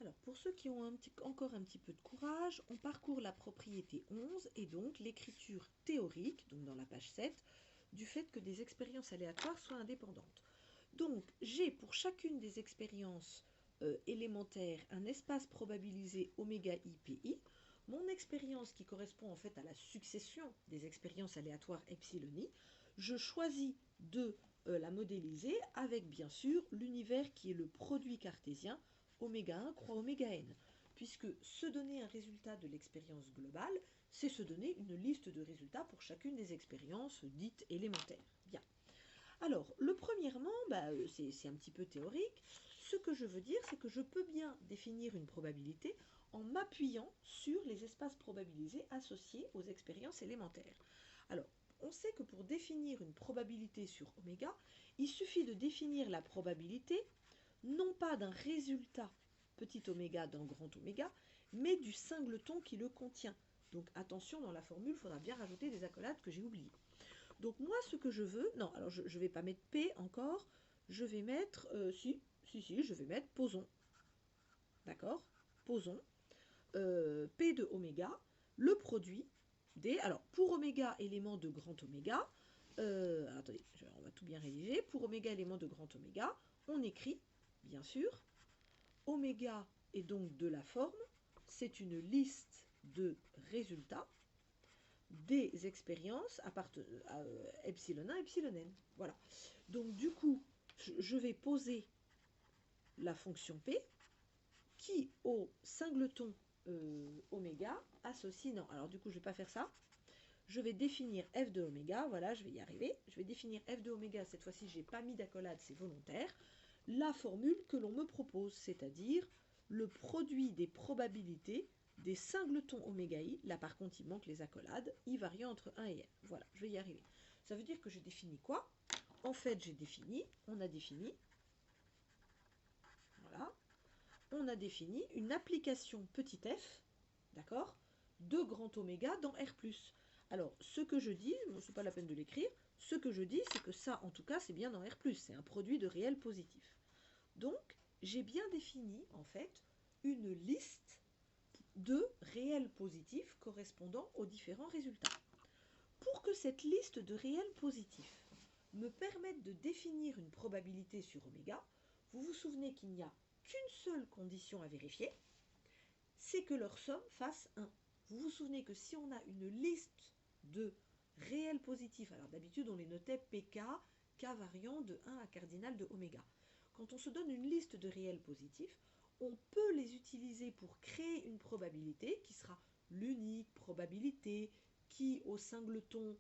Alors, pour ceux qui ont encore un petit peu de courage, on parcourt la propriété 11 et donc l'écriture théorique, donc dans la page 7, du fait que des expériences aléatoires soient indépendantes. Donc, j'ai pour chacune des expériences élémentaires un espace probabilisé oméga i pi. Mon expérience qui correspond en fait à la succession des expériences aléatoires epsilon i, je choisis de la modéliser avec bien sûr l'univers qui est le produit cartésien oméga 1 croix oméga n, puisque se donner un résultat de l'expérience globale, c'est se donner une liste de résultats pour chacune des expériences dites élémentaires. Bien. Alors, premièrement, c'est un petit peu théorique. Ce que je veux dire, c'est que je peux bien définir une probabilité en m'appuyant sur les espaces probabilisés associés aux expériences élémentaires. Alors, on sait que pour définir une probabilité sur oméga, il suffit de définir la probabilité non pas d'un résultat petit oméga dans grand oméga, mais du singleton qui le contient. Donc attention, dans la formule, il faudra bien rajouter des accolades que j'ai oubliées. Donc moi, ce que je veux, non, alors je ne vais pas mettre P encore, je vais mettre, je vais mettre posons. D'accord? Posons. P de oméga, le produit des, alors pour oméga élément de grand oméga, attendez, on va tout bien rédiger, pour oméga élément de grand oméga, on écrit, bien sûr, oméga est donc de la forme, c'est une liste de résultats des expériences à epsilon 1, epsilon n. Voilà. Donc du coup, je vais poser la fonction P qui au singleton oméga associe, non, alors du coup je ne vais pas faire ça, je vais définir f de oméga, voilà, je vais y arriver, je vais définir f de oméga, cette fois-ci je n'ai pas mis d'accolade, c'est volontaire, la formule que l'on me propose, c'est-à-dire le produit des probabilités des singletons oméga i, là par contre il manque les accolades, i variant entre 1 et n. Voilà, je vais y arriver. Ça veut dire que j'ai défini quoi? En fait, on a défini, voilà, on a défini une application petit f, d'accord, de grand oméga dans R+. Alors, ce que je dis, bon, c'est pas la peine de l'écrire, ce que je dis, c'est que ça, en tout cas, c'est bien dans R+, c'est un produit de réel positif. Donc, j'ai bien défini, en fait, une liste de réels positifs correspondant aux différents résultats. Pour que cette liste de réels positifs me permette de définir une probabilité sur oméga, vous vous souvenez qu'il n'y a qu'une seule condition à vérifier, c'est que leur somme fasse 1. Vous vous souvenez que si on a une liste de réels positifs, alors d'habitude on les notait PK, K variant de 1 à cardinal de oméga. Quand on se donne une liste de réels positifs, on peut les utiliser pour créer une probabilité qui sera l'unique probabilité qui au singleton,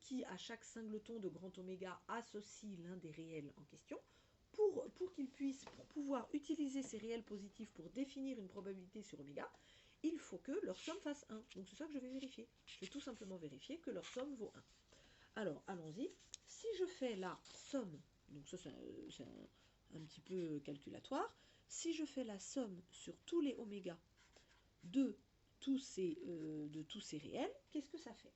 qui à chaque singleton de grand oméga associe l'un des réels en question. Pour pouvoir utiliser ces réels positifs pour définir une probabilité sur oméga, il faut que leur somme fasse 1. Donc c'est ça que je vais vérifier. Je vais tout simplement vérifier que leur somme vaut 1. Alors, allons-y. Si je fais la somme, donc ça c'est un petit peu calculatoire, si je fais la somme sur tous les oméga de tous ces réels, qu'est-ce que ça fait?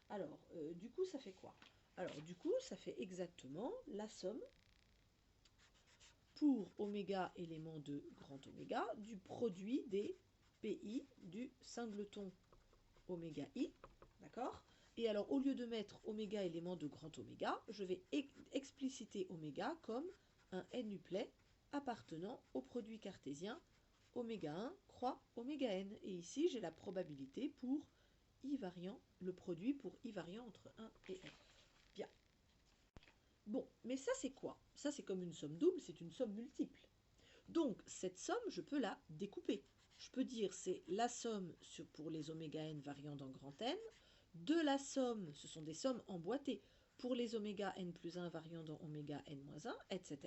Alors, du coup, ça fait quoi? Alors, du coup, ça fait exactement la somme pour oméga élément de grand oméga du produit des PI du singleton oméga i, d'accord? Et alors, au lieu de mettre oméga élément de grand oméga, je vais expliciter oméga comme un n-uplet appartenant au produit cartésien oméga 1 croix oméga n. Et ici, j'ai la probabilité pour i variant, le produit pour i variant entre 1 et n. Bien. Bon, mais ça c'est quoi? Ça c'est comme une somme double, c'est une somme multiple. Donc cette somme, je peux la découper. Je peux dire c'est la somme pour les oméga n variant dans grand N, de la somme, ce sont des sommes emboîtées, pour les oméga n plus 1 variant dans oméga n moins 1, etc.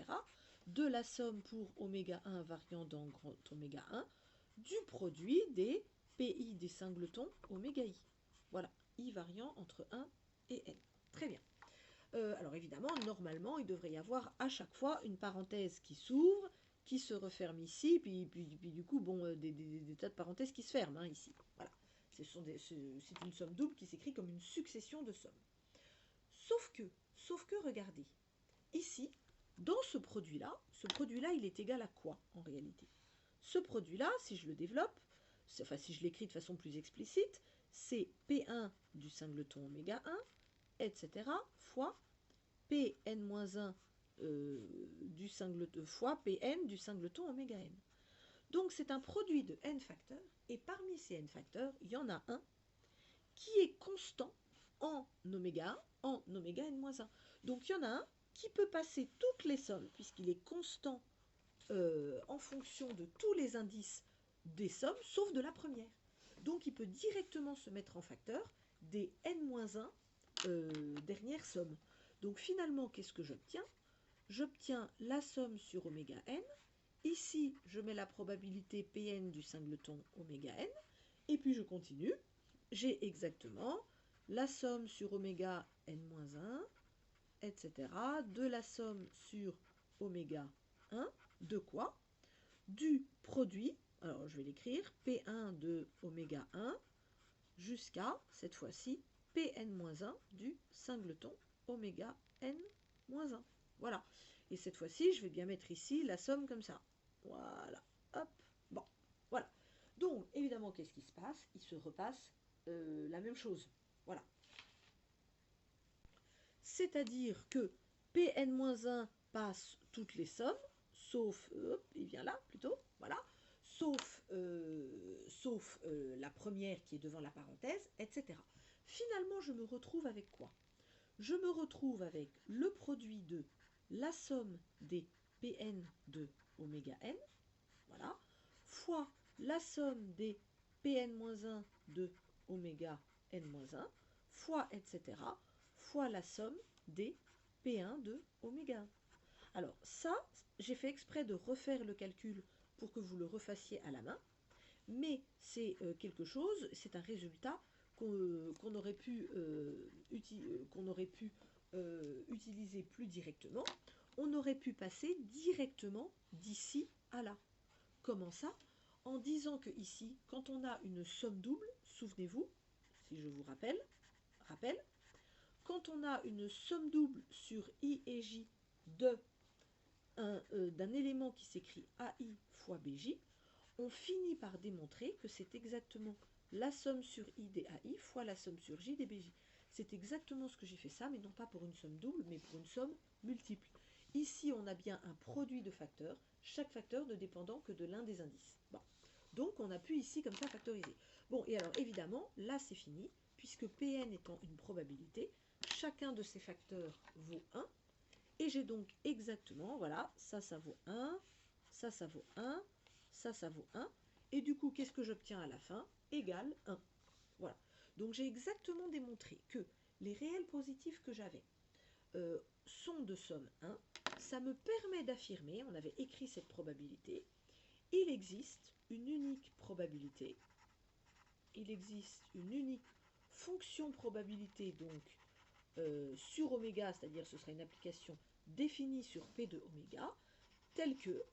De la somme pour oméga 1 variant dans grand oméga 1, du produit des PI des singletons oméga i. Voilà, i variant entre 1 et n. Très bien. Alors évidemment, normalement, il devrait y avoir à chaque fois une parenthèse qui s'ouvre, qui se referme ici, puis du coup, bon, des tas de parenthèses qui se ferment hein, ici. Voilà. C'est une somme double qui s'écrit comme une succession de sommes. Sauf que, regardez, ici, dans ce produit-là, il est égal à quoi en réalité? Ce produit-là, si je le développe, enfin si je l'écris de façon plus explicite, c'est P1 du singleton oméga 1, etc., fois Pn-1 du singleton fois Pn du singleton oméga n. Donc c'est un produit de n facteurs, et parmi ces n facteurs, il y en a un qui est constant en oméga 1, en oméga n-1. Donc il y en a un qui peut passer toutes les sommes, puisqu'il est constant en fonction de tous les indices des sommes, sauf de la première. Donc il peut directement se mettre en facteur des n-1 dernières sommes. Donc finalement, qu'est-ce que j'obtiens? J'obtiens la somme sur oméga n. Ici, je mets la probabilité Pn du singleton oméga n. Et puis je continue. J'ai exactement la somme sur oméga n-1, etc. de la somme sur oméga 1. De quoi? Du produit, alors je vais l'écrire, P1 de oméga 1 jusqu'à, cette fois-ci, Pn-1 du singleton oméga n-1. Voilà. Et cette fois-ci, je vais bien mettre ici la somme comme ça. Voilà. Hop. Bon. Voilà. Donc, évidemment, qu'est-ce qui se passe? Il se repasse la même chose. Voilà. C'est-à-dire que Pn-1 passe toutes les sommes, sauf, il vient là plutôt, voilà, sauf la première qui est devant la parenthèse, etc. Finalement, je me retrouve avec quoi? Je me retrouve avec le produit de la somme des Pn de oméga n, voilà, fois la somme des Pn-1 de oméga n-1, fois etc., fois la somme des P1 de oméga 1. Alors ça, j'ai fait exprès de refaire le calcul pour que vous le refassiez à la main, mais c'est quelque chose, c'est un résultat qu'on aurait pu, utiliser plus directement. On aurait pu passer directement d'ici à là. Comment ça? En disant que ici, quand on a une somme double, souvenez-vous, si je vous rappelle, quand on a une somme double sur I et J d'un élément qui s'écrit AI fois BJ, on finit par démontrer que c'est exactement la somme sur I des AI fois la somme sur J des BJ. C'est exactement ce que j'ai fait ça, mais non pas pour une somme double, mais pour une somme multiple. Ici, on a bien un produit de facteurs, chaque facteur ne dépendant que de l'un des indices. Bon. Donc, on a pu ici comme ça factoriser. Bon, et alors évidemment, là c'est fini, puisque Pn étant une probabilité, chacun de ces facteurs vaut 1, et j'ai donc exactement, voilà, ça vaut 1, ça vaut 1, ça vaut 1, et du coup, qu'est-ce que j'obtiens à la fin? Égale 1. Voilà. Donc j'ai exactement démontré que les réels positifs que j'avais sont de somme 1. Ça me permet d'affirmer, on avait écrit cette probabilité, il existe une unique probabilité, il existe une unique fonction probabilité, donc sur oméga, c'est-à-dire ce sera une application définie sur P de oméga, telle que,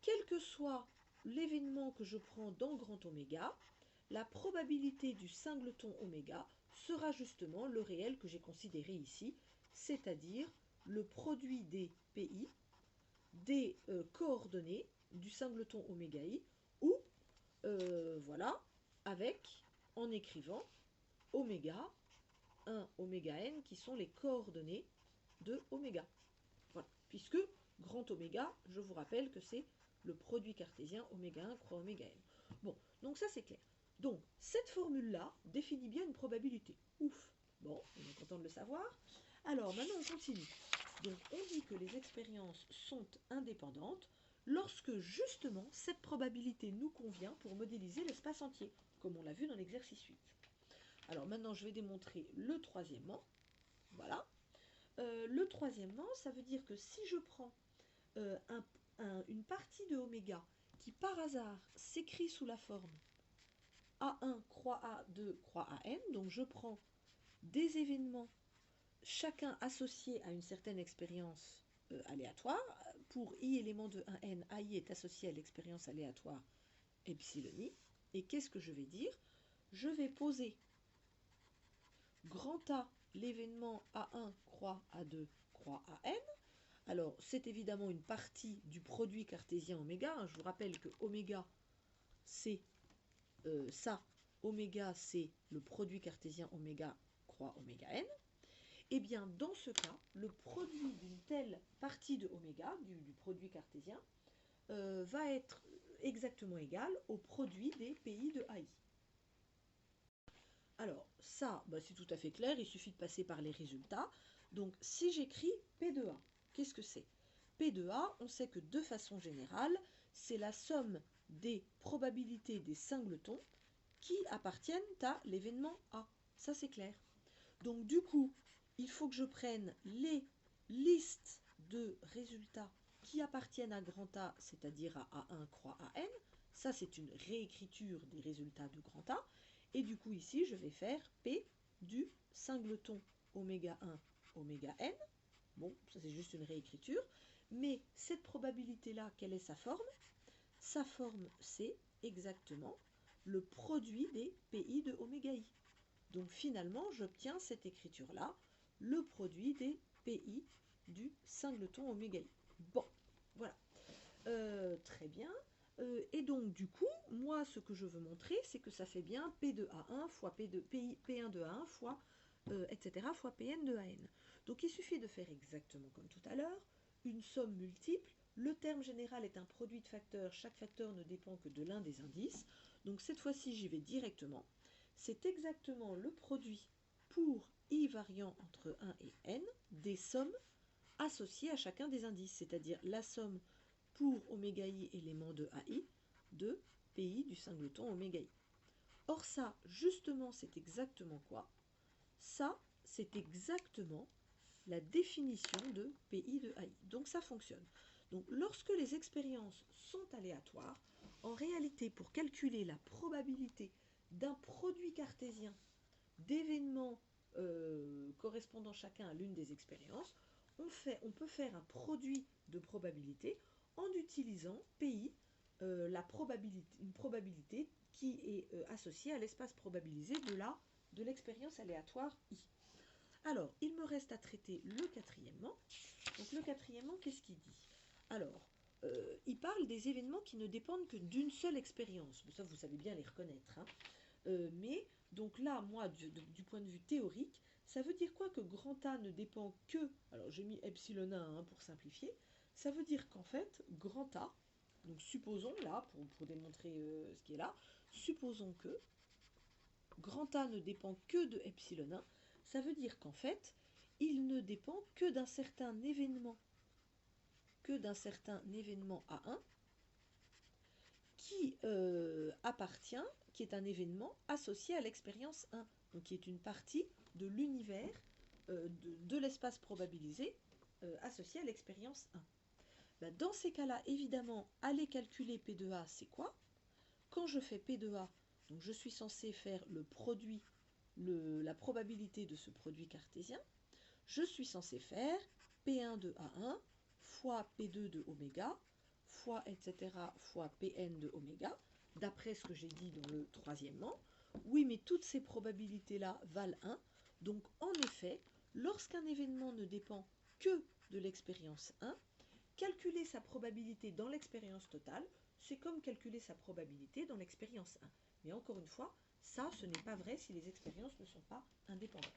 quel que soit l'événement que je prends dans grand oméga, la probabilité du singleton oméga sera justement le réel que j'ai considéré ici, c'est-à-dire le produit des PI, des coordonnées du singleton oméga i, ou voilà, avec, en écrivant oméga 1 oméga n qui sont les coordonnées de oméga. Voilà. Puisque grand oméga, je vous rappelle que c'est le produit cartésien oméga 1 croix oméga n. Bon, donc ça c'est clair. Donc cette formule-là définit bien une probabilité. Ouf. Bon, on est content de le savoir. Alors maintenant on continue. Donc on dit que les expériences sont indépendantes lorsque justement cette probabilité nous convient pour modéliser l'espace entier, comme on l'a vu dans l'exercice 8. Alors maintenant, je vais démontrer le troisièmement. Voilà. Le troisièmement, ça veut dire que si je prends une partie de oméga qui par hasard s'écrit sous la forme A1 croix A2 croix AN, donc je prends des événements chacun associé à une certaine expérience aléatoire. Pour I élément de 1n, AI est associé à l'expérience aléatoire epsilon i. Et qu'est-ce que je vais dire? Je vais poser grand A, l'événement A1 croix A2 croix AN, Alors, c'est évidemment une partie du produit cartésien oméga, hein. Je vous rappelle que oméga, c'est ça. Oméga, c'est le produit cartésien oméga croix oméga n. Et bien, dans ce cas, le produit d'une telle partie de oméga, du produit cartésien, va être exactement égal au produit des PI de AI. Alors, ça, c'est tout à fait clair, il suffit de passer par les résultats. Donc, si j'écris P de A, qu'est-ce que c'est? P de A, on sait que de façon générale, c'est la somme des probabilités des singletons qui appartiennent à l'événement A. Ça, c'est clair. Donc, du coup, il faut que je prenne les listes de résultats qui appartiennent à grand A, c'est-à-dire à A1 croix AN. Ça, c'est une réécriture des résultats de grand A. Et du coup, ici, je vais faire P du singleton oméga 1 oméga n. Bon, ça c'est juste une réécriture. Mais cette probabilité-là, quelle est sa forme? Sa forme, c'est exactement le produit des PI de oméga i. Donc finalement, j'obtiens cette écriture-là, le produit des PI du singleton oméga i. Bon, voilà. Très bien. Et donc du coup, moi ce que je veux montrer, c'est que ça fait bien P de A1 fois P1 de A1 fois, etc. fois Pn de AN. Donc il suffit de faire exactement comme tout à l'heure, une somme multiple. Le terme général est un produit de facteurs, chaque facteur ne dépend que de l'un des indices. Donc cette fois-ci, j'y vais directement. C'est exactement le produit pour i variant entre 1 et n des sommes associées à chacun des indices, c'est-à-dire la somme pour oméga i élément de AI de PI du singleton oméga i. Or ça, justement, c'est exactement quoi? Ça, c'est exactement la définition de PI de AI. Donc ça fonctionne. Donc lorsque les expériences sont aléatoires, en réalité, pour calculer la probabilité d'un produit cartésien d'événements correspondant chacun à l'une des expériences, on peut faire un produit de probabilité en utilisant PI, une probabilité qui est associée à l'espace probabilisé de l'expérience aléatoire I. Alors, il me reste à traiter le quatrièmement. Donc le quatrièmement, qu'est-ce qu'il dit? Alors, il parle des événements qui ne dépendent que d'une seule expérience. Ça, vous savez bien les reconnaître, hein. Mais, donc là, moi, du point de vue théorique, ça veut dire quoi que grand A ne dépend que, alors j'ai mis epsilon 1 hein, pour simplifier, ça veut dire qu'en fait, grand A, donc supposons là, pour démontrer ce qui est là, supposons que grand A ne dépend que de epsilon 1, ça veut dire qu'en fait, il ne dépend que d'un certain événement A1 qui appartient, qui est un événement associé à l'expérience 1, donc qui est une partie de l'univers de l'espace probabilisé associé à l'expérience 1. Ben, dans ces cas-là, évidemment, aller calculer P de A, c'est quoi? Quand je fais P de A, donc je suis censé faire le produit, la probabilité de ce produit cartésien, je suis censé faire P1 de A1 fois P2 de oméga fois etc. fois Pn de oméga, d'après ce que j'ai dit dans le troisièmement. Oui, mais toutes ces probabilités-là valent 1. Donc, en effet, lorsqu'un événement ne dépend que de l'expérience 1, calculer sa probabilité dans l'expérience totale, c'est comme calculer sa probabilité dans l'expérience 1. Mais encore une fois, ça, ce n'est pas vrai si les expériences ne sont pas indépendantes.